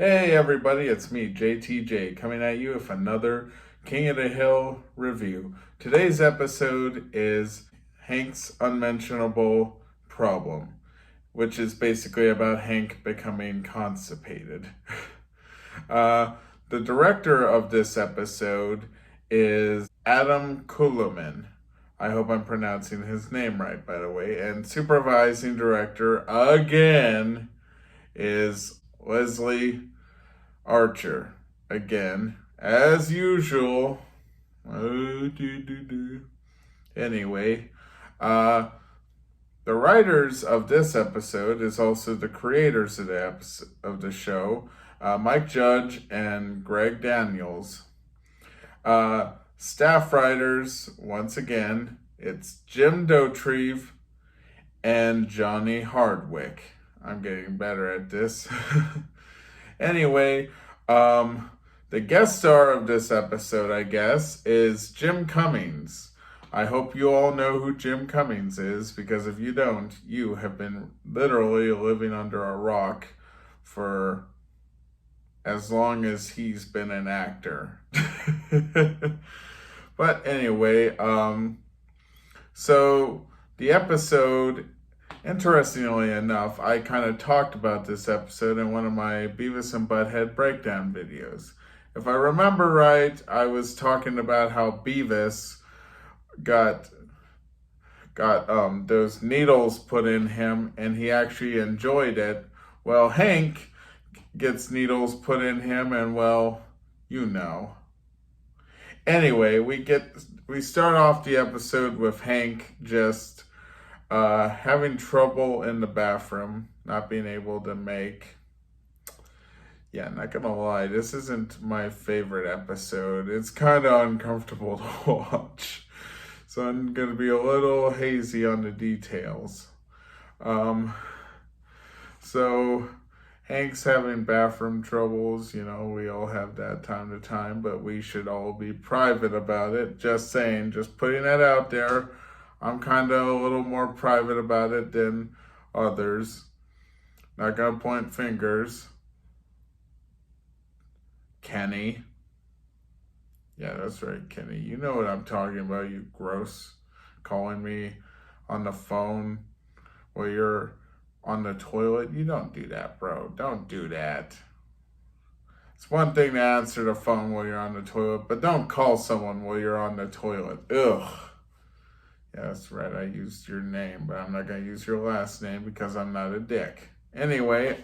Hey everybody, it's me, JTJ, coming at you with another King of the Hill review. Today's episode is Hank's Unmentionable Problem, which is basically about Hank becoming constipated. uh, the director of this episode is Adam Kuhlman. I hope I'm pronouncing his name right, by the way. And supervising director, again, is Leslie Archer, again, as usual. Anyway, uh, the writers of this episode is also the creators of the show, Mike Judge and Greg Daniels. Staff writers, once again, it's Jim Dotrieve and Johnny Hardwick. I'm getting better at this. Anyway, the guest star of this episode, I guess, is Jim Cummings. I hope you all know who Jim Cummings is, because if you don't, you have been literally living under a rock for as long as he's been an actor. But anyway, so the episode, interestingly enough, I kind of talked about this episode in one of my Beavis and Butthead breakdown videos. If I remember right, I was talking about how Beavis got those needles put in him and he actually enjoyed it. Well, Hank gets needles put in him and, well, you know. Anyway, we start off the episode with Hank just having trouble in the bathroom, not being able to make. Yeah, not gonna lie, this isn't my favorite episode. It's kind of uncomfortable to watch, so I'm gonna be a little hazy on the details. So Hank's having bathroom troubles. You know, we all have that time to time, but we should all be private about it. Just saying, just putting that out there. I'm kind of a little more private about it than others. Not gonna point fingers. Kenny. Yeah, that's right, Kenny. You know what I'm talking about, you gross. Calling me on the phone while you're on the toilet. You don't do that, bro. Don't do that. It's one thing to answer the phone while you're on the toilet, but don't call someone while you're on the toilet. Ugh. Yeah, that's right. I used your name, but I'm not going to use your last name because I'm not a dick. Anyway,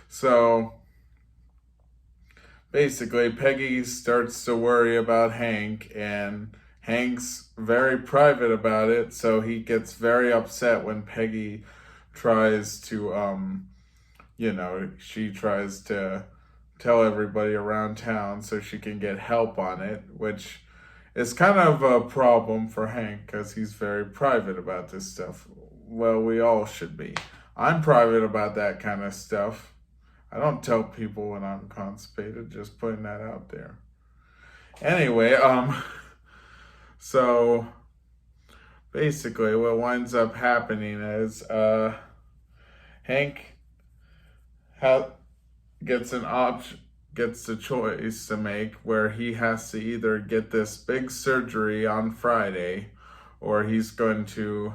so basically Peggy starts to worry about Hank, and Hank's very private about it, so he gets very upset when Peggy tries to, she tries to tell everybody around town so she can get help on it, which is kind of a problem for Hank because he's very private about this stuff. Well, we all should be. I'm private about that kind of stuff. I don't tell people when I'm constipated, just putting that out there. Anyway, so basically what winds up happening is Hank gets the choice to make where he has to either get this big surgery on Friday or he's going to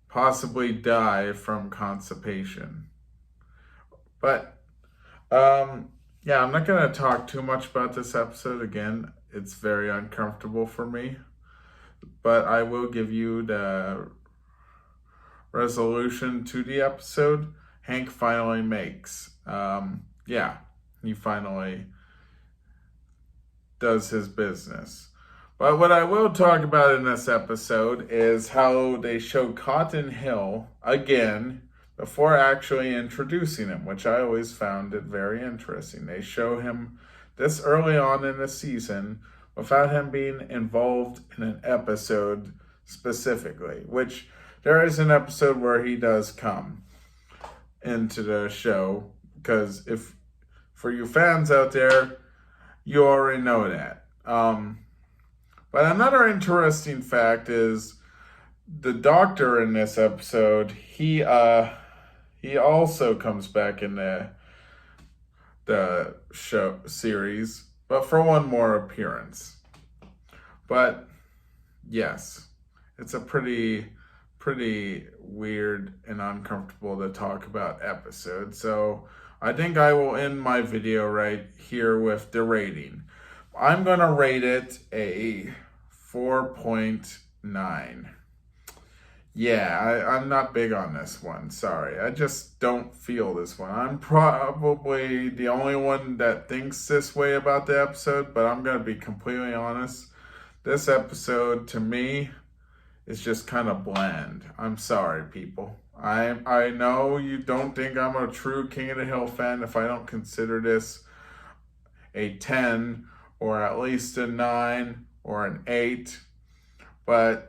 possibly die from constipation. But yeah, I'm not going to talk too much about this episode. Again, it's very uncomfortable for me, but I will give you the resolution to the episode. Hank finally makes. Yeah, he finally does his business. But what I will talk about in this episode is how they show Cotton Hill again before actually introducing him, which I always found it very interesting. They show him this early on in the season without him being involved in an episode specifically, which there is an episode where he does come into the show, because if for you fans out there, you already know that. But another interesting fact is the doctor in this episode, he also comes back in the the show series, but for one more appearance. But yes, it's a pretty weird and uncomfortable to talk about episode. So I think I will end my video right here with the rating. I'm going to rate it a 4.9. Yeah, I'm not big on this one. Sorry. I just don't feel this one. I'm probably the only one that thinks this way about the episode, but I'm going to be completely honest. This episode, to me, is just kind of bland. I'm sorry, people. I know you don't think I'm a true King of the Hill fan if I don't consider this a 10 or at least a 9 or an 8. But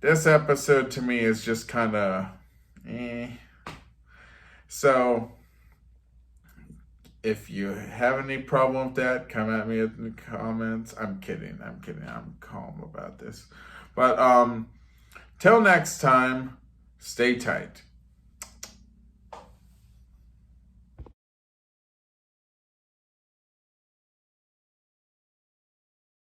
this episode to me is just kind of eh. So if you have any problem with that, come at me in the comments. I'm kidding. I'm calm about this. But till next time, stay tight.